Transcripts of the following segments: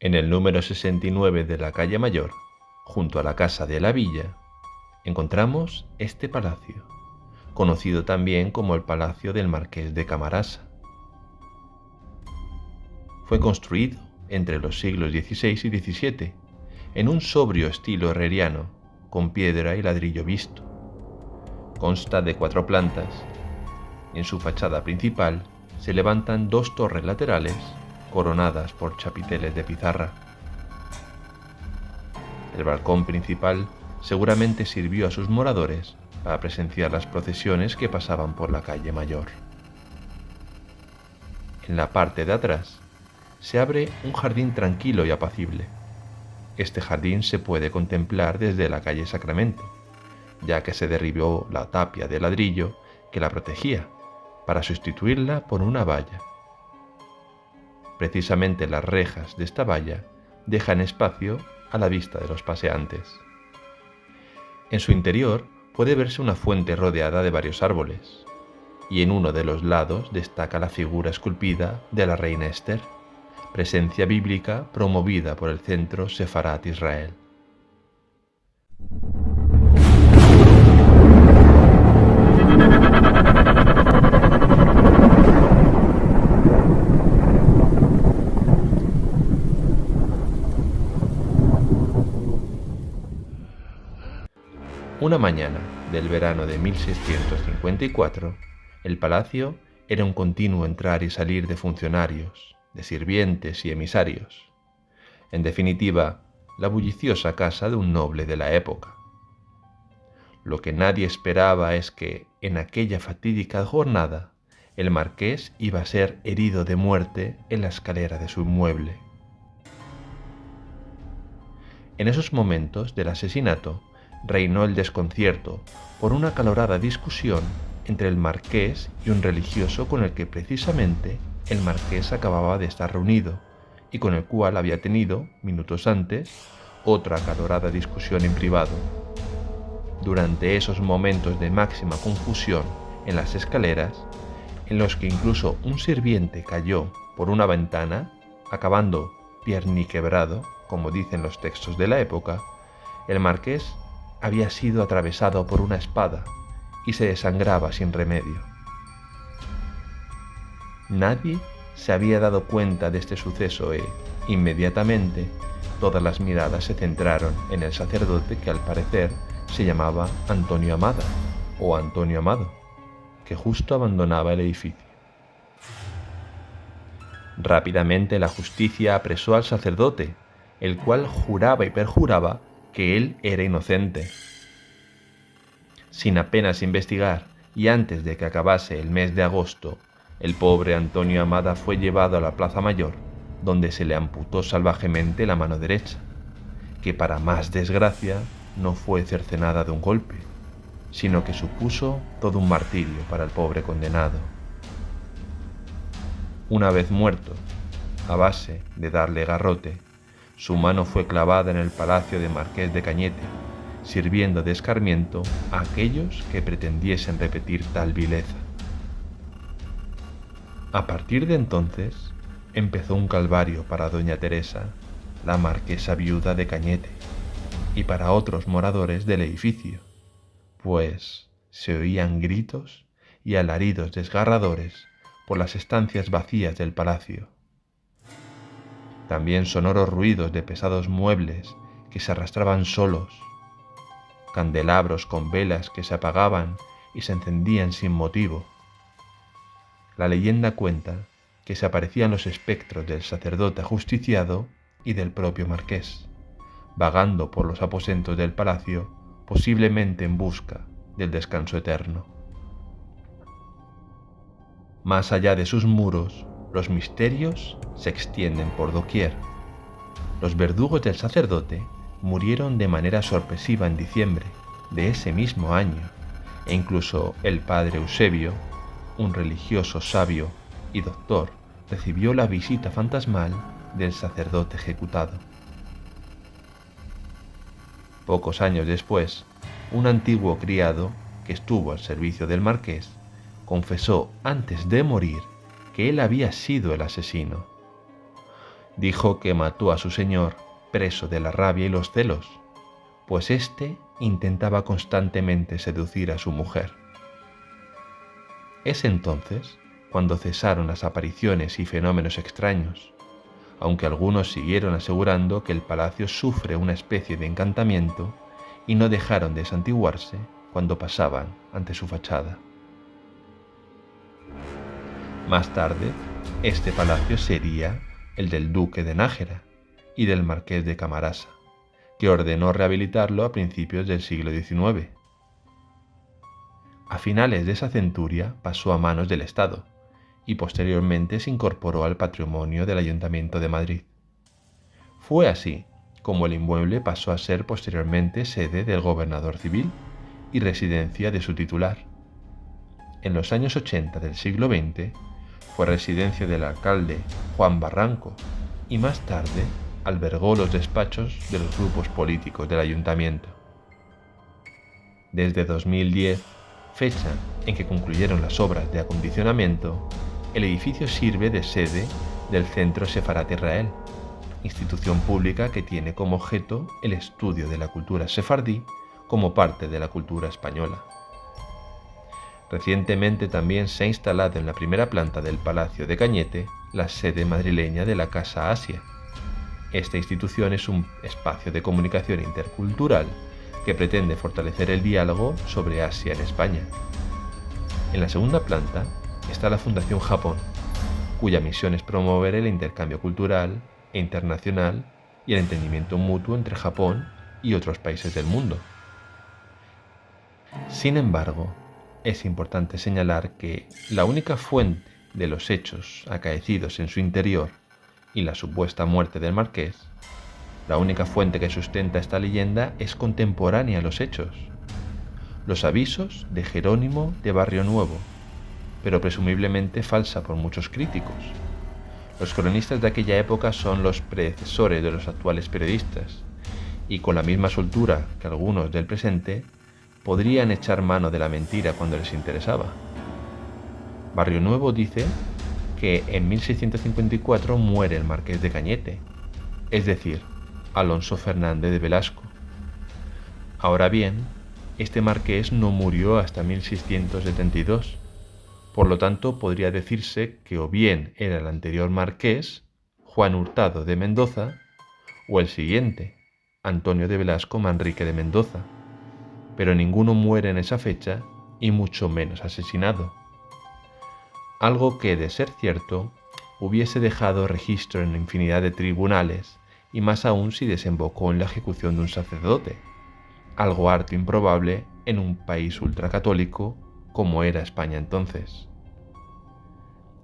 En el número 69 de la calle Mayor, junto a la Casa de la Villa, encontramos este palacio, conocido también como el Palacio del Marqués de Camarasa. Fue construido entre los siglos XVI y XVII, en un sobrio estilo herreriano, con piedra y ladrillo visto. Consta de 4 plantas. En su fachada principal se levantan 2 torres laterales coronadas por chapiteles de pizarra. El balcón principal seguramente sirvió a sus moradores para presenciar las procesiones que pasaban por la calle Mayor. En la parte de atrás se abre un jardín tranquilo y apacible. Este jardín se puede contemplar desde la calle Sacramento, ya que se derribó la tapia de ladrillo que la protegía para sustituirla por una valla. Precisamente las rejas de esta valla dejan espacio a la vista de los paseantes. En su interior puede verse una fuente rodeada de varios árboles, y en uno de los lados destaca la figura esculpida de la reina Esther, presencia bíblica promovida por el Centro Sefarat Israel. Una mañana del verano de 1654, el palacio era un continuo entrar y salir de funcionarios, de sirvientes y emisarios. En definitiva, la bulliciosa casa de un noble de la época. Lo que nadie esperaba es que, en aquella fatídica jornada, el marqués iba a ser herido de muerte en la escalera de su inmueble. En esos momentos del asesinato, reinó el desconcierto por una acalorada discusión entre el marqués y un religioso con el que precisamente el marqués acababa de estar reunido y con el cual había tenido, minutos antes, otra acalorada discusión en privado. Durante esos momentos de máxima confusión en las escaleras, en los que incluso un sirviente cayó por una ventana, acabando pierniquebrado, como dicen los textos de la época, el marqués había sido atravesado por una espada y se desangraba sin remedio. Nadie se había dado cuenta de este suceso e, inmediatamente, todas las miradas se centraron en el sacerdote que al parecer se llamaba Antonio Amada o Antonio Amado, que justo abandonaba el edificio. Rápidamente la justicia apresó al sacerdote, el cual juraba y perjuraba que él era inocente. Sin apenas investigar y antes de que acabase el mes de agosto, el pobre Antonio Amada fue llevado a la Plaza Mayor, donde se le amputó salvajemente la mano derecha, que para más desgracia no fue cercenada de un golpe, sino que supuso todo un martirio para el pobre condenado. Una vez muerto, a base de darle garrote, su mano fue clavada en el palacio de Marqués de Cañete, sirviendo de escarmiento a aquellos que pretendiesen repetir tal vileza. A partir de entonces, empezó un calvario para doña Teresa, la marquesa viuda de Cañete, y para otros moradores del edificio, pues se oían gritos y alaridos desgarradores por las estancias vacías del palacio. También sonoros ruidos de pesados muebles que se arrastraban solos, candelabros con velas que se apagaban y se encendían sin motivo. La leyenda cuenta que se aparecían los espectros del sacerdote ajusticiado y del propio marqués, vagando por los aposentos del palacio, posiblemente en busca del descanso eterno. Más allá de sus muros, los misterios se extienden por doquier. Los verdugos del sacerdote murieron de manera sorpresiva en diciembre de ese mismo año, e incluso el padre Eusebio, un religioso sabio y doctor, recibió la visita fantasmal del sacerdote ejecutado. Pocos años después, un antiguo criado que estuvo al servicio del marqués confesó antes de morir que él había sido el asesino. Dijo que mató a su señor preso de la rabia y los celos, pues éste intentaba constantemente seducir a su mujer. Es entonces cuando cesaron las apariciones y fenómenos extraños, aunque algunos siguieron asegurando que el palacio sufre una especie de encantamiento y no dejaron de santiguarse cuando pasaban ante su fachada. Más tarde, este palacio sería el del duque de Nájera y del marqués de Camarasa, que ordenó rehabilitarlo a principios del siglo XIX. A finales de esa centuria pasó a manos del Estado y posteriormente se incorporó al patrimonio del Ayuntamiento de Madrid. Fue así como el inmueble pasó a ser posteriormente sede del gobernador civil y residencia de su titular. En los años 80 del siglo XX fue residencia del alcalde Juan Barranco y más tarde albergó los despachos de los grupos políticos del ayuntamiento. Desde 2010, fecha en que concluyeron las obras de acondicionamiento, el edificio sirve de sede del Centro Sefarat Israel, institución pública que tiene como objeto el estudio de la cultura sefardí como parte de la cultura española. Recientemente también se ha instalado en la primera planta del Palacio de Cañete la sede madrileña de la Casa Asia. Esta institución es un espacio de comunicación intercultural que pretende fortalecer el diálogo sobre Asia en España. En la segunda planta está la Fundación Japón, cuya misión es promover el intercambio cultural e internacional y el entendimiento mutuo entre Japón y otros países del mundo. Sin embargo, es importante señalar que la única fuente de los hechos acaecidos en su interior y la supuesta muerte del marqués, la única fuente que sustenta esta leyenda es contemporánea a los hechos, los avisos de Jerónimo de Barrio Nuevo, pero presumiblemente falsa por muchos críticos. Los cronistas de aquella época son los predecesores de los actuales periodistas, y con la misma soltura que algunos del presente, podrían echar mano de la mentira cuando les interesaba. Barrio Nuevo dice que en 1654 muere el marqués de Cañete, es decir, Alonso Fernández de Velasco. Ahora bien, este marqués no murió hasta 1672, por lo tanto podría decirse que o bien era el anterior marqués, Juan Hurtado de Mendoza, o el siguiente, Antonio de Velasco Manrique de Mendoza, pero ninguno muere en esa fecha y mucho menos asesinado. Algo que, de ser cierto, hubiese dejado registro en infinidad de tribunales y más aún si desembocó en la ejecución de un sacerdote, algo harto improbable en un país ultracatólico como era España entonces.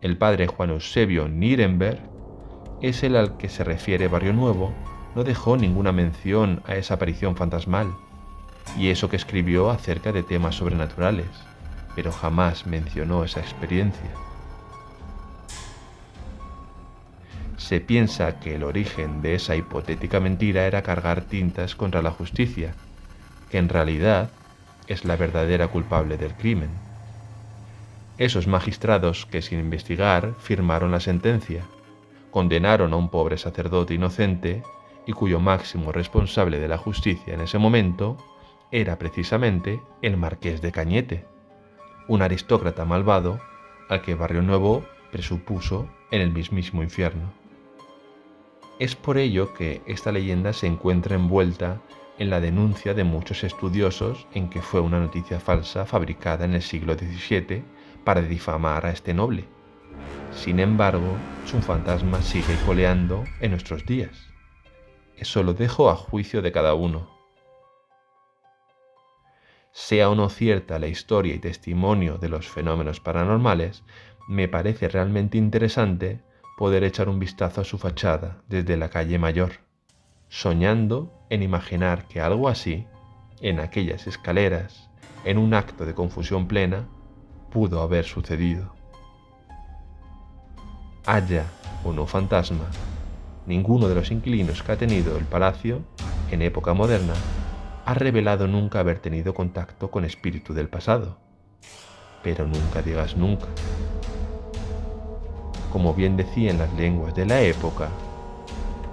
El padre Juan Eusebio Nirenberg, es el al que se refiere Barrio Nuevo, no dejó ninguna mención a esa aparición fantasmal, y eso que escribió acerca de temas sobrenaturales, pero jamás mencionó esa experiencia. Se piensa que el origen de esa hipotética mentira era cargar tintas contra la justicia, que en realidad es la verdadera culpable del crimen. Esos magistrados que sin investigar firmaron la sentencia, condenaron a un pobre sacerdote inocente y cuyo máximo responsable de la justicia en ese momento era precisamente el marqués de Cañete, un aristócrata malvado al que Barrio Nuevo presupuso en el mismísimo infierno. Es por ello que esta leyenda se encuentra envuelta en la denuncia de muchos estudiosos en que fue una noticia falsa fabricada en el siglo XVII para difamar a este noble. Sin embargo, su fantasma sigue coleando en nuestros días. Eso lo dejo a juicio de cada uno. Sea o no cierta la historia y testimonio de los fenómenos paranormales, me parece realmente interesante poder echar un vistazo a su fachada desde la calle Mayor, soñando en imaginar que algo así, en aquellas escaleras, en un acto de confusión plena, pudo haber sucedido. Haya o no fantasma, ninguno de los inquilinos que ha tenido el palacio, en época moderna, ha revelado nunca haber tenido contacto con espíritu del pasado. Pero nunca digas nunca. Como bien decían las lenguas de la época,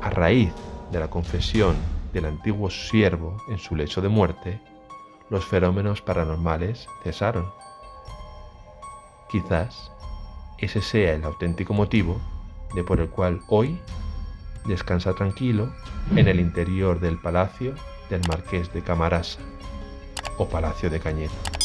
A raíz de la confesión del antiguo siervo en su lecho de muerte, los fenómenos paranormales cesaron. Quizás ese sea el auténtico motivo de por el cual hoy descansa tranquilo en el interior del palacio del Marqués de Camarasa o Palacio de Cañete.